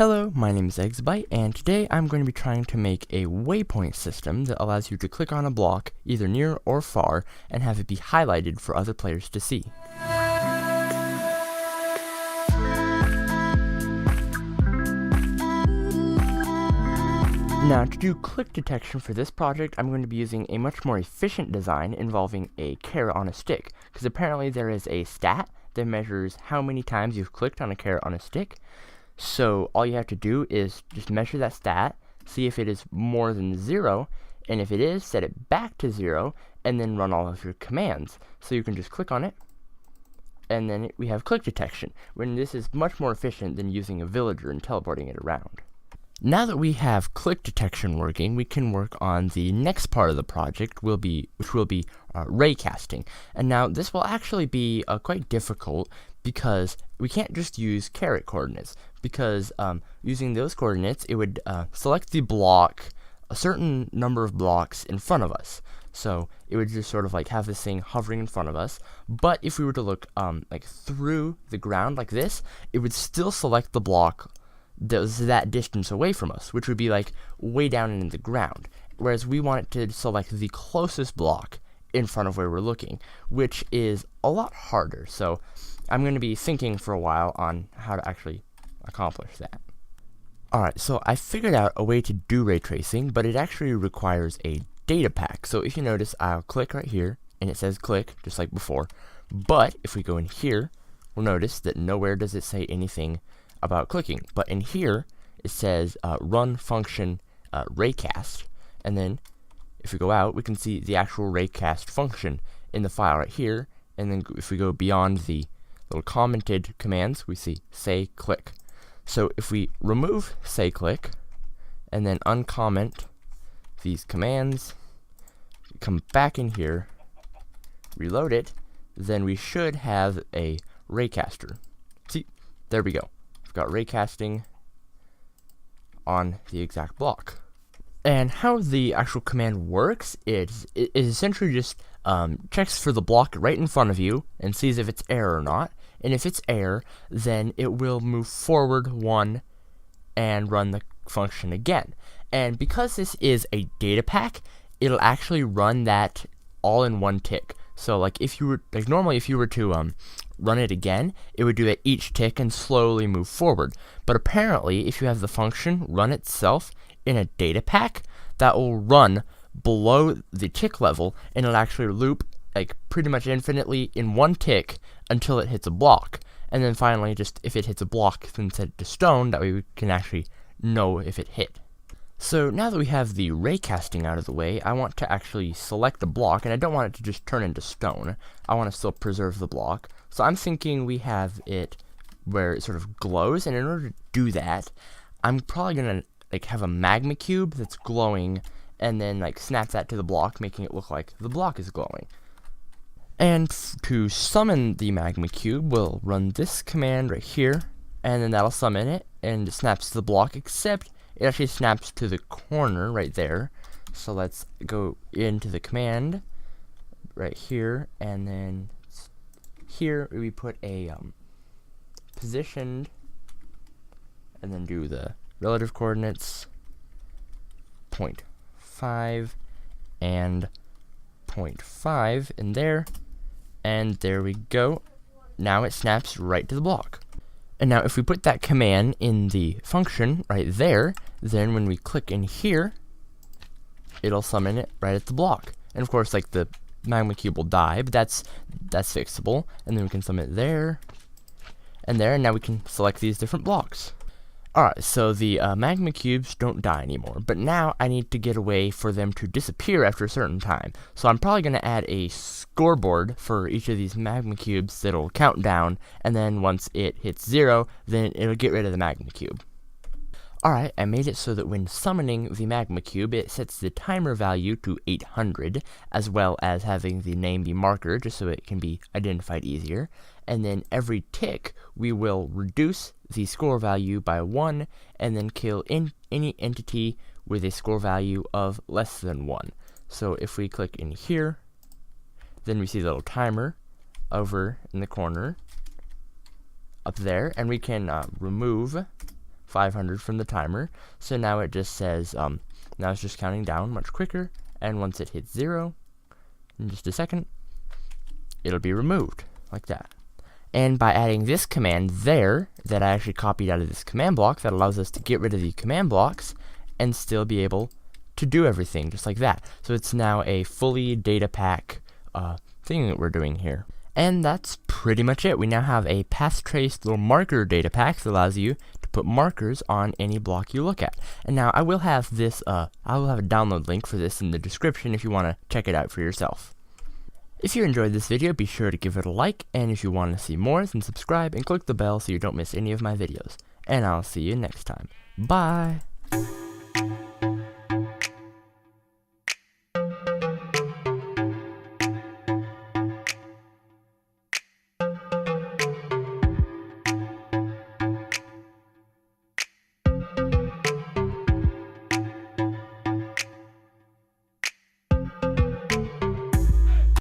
Hello, my name is Eggsbyte, and today I'm going to be trying to make a waypoint system that allows you to click on a block, either near or far, and have it be highlighted for other players to see. Now, to do click detection for this project, I'm going to be using a much more efficient design involving a carrot on a stick, because apparently there is a stat that measures how many times you've clicked on a carrot on a stick. So all you have to do is just measure that stat, see if it is more than 0, and if it is, set it back to 0, and then run all of your commands. So you can just click on it, and then we have click detection, when this is much more efficient than using a villager and teleporting it around. Now that we have click detection working, we can work on the next part of the project, which will be raycasting. And now this will actually be quite difficult because we can't just use caret coordinates, because using those coordinates, it would select the block, a certain number of blocks in front of us. So it would just sort of like have this thing hovering in front of us. But if we were to look like through the ground like this, it would still select the block that distance away from us, which would be like way down in the ground, whereas we want it to select the closest block in front of where we're looking, which is a lot harder. So I'm going to be thinking for a while on how to actually accomplish that. Alright, so I figured out a way to do ray tracing, but it actually requires a data pack. So if you notice, I'll click right here and it says click just like before, but if we go in here, we'll notice that nowhere does it say anything about clicking, but in here it says run function raycast, and then if we go out, we can see the actual raycast function in the file right here. And then if we go beyond the little commented commands, we see say click. So if we remove say click and then uncomment these commands, come back in here, reload it, then we should have a raycaster. See, there we go. Got raycasting on the exact block. And how the actual command works is it essentially just checks for the block right in front of you and sees if it's air or not. And if it's air, then it will move forward 1 and run the function again. And because this is a data pack, it'll actually run that all in one tick. So like if you were normally if you were to run it again, it would do it each tick and slowly move forward. But apparently, if you have the function run itself in a data pack, that will run below the tick level, and it'll actually loop like pretty much infinitely in one tick until it hits a block. And then finally, just if it hits a block, then set it to stone. That way we can actually know if it hit. So now that we have the raycasting out of the way, I want to actually select the block, and I don't want it to just turn into stone. I want to still preserve the block. So I'm thinking we have it where it sort of glows, and in order to do that, I'm probably gonna like have a magma cube that's glowing, and then like snap that to the block, making it look like the block is glowing. And to summon the magma cube, we'll run this command right here, and then that'll summon it, and it snaps to the block, except it actually snaps to the corner right there. So let's go into the command right here, and then here we put a positioned, and then do the relative coordinates 0.5 and 0.5 in there, and there we go. Now it snaps right to the block. And now if we put that command in the function right there, then when we click in here, it'll summon it right at the block. And of course, like the magma cube will die, but that's fixable. And then we can summon it there, and now we can select these different blocks. Alright, so the magma cubes don't die anymore, but now I need to get a way for them to disappear after a certain time. So I'm probably going to add a scoreboard for each of these magma cubes that'll count down, and then once it hits 0, then it'll get rid of the magma cube. Alright, I made it so that when summoning the magma cube, it sets the timer value to 800, as well as having the name be marker, just so it can be identified easier. And then every tick, we will reduce the score value by 1, and then kill any entity with a score value of less than 1. So if we click in here, then we see the little timer over in the corner up there, and we can remove 500 from the timer. So now it just says, now it's just counting down much quicker, and once it hits 0, in just a second, it'll be removed, like that. And by adding this command there, that I actually copied out of this command block, that allows us to get rid of the command blocks, and still be able to do everything, just like that. So it's now a fully datapack thing that we're doing here. And that's pretty much it. We now have a path trace little marker datapack that allows you to put markers on any block you look at. And now I will have this, I will have a download link for this in the description if you want to check it out for yourself. If you enjoyed this video, be sure to give it a like, and if you want to see more, then subscribe and click the bell so you don't miss any of my videos. And I'll see you next time. Bye!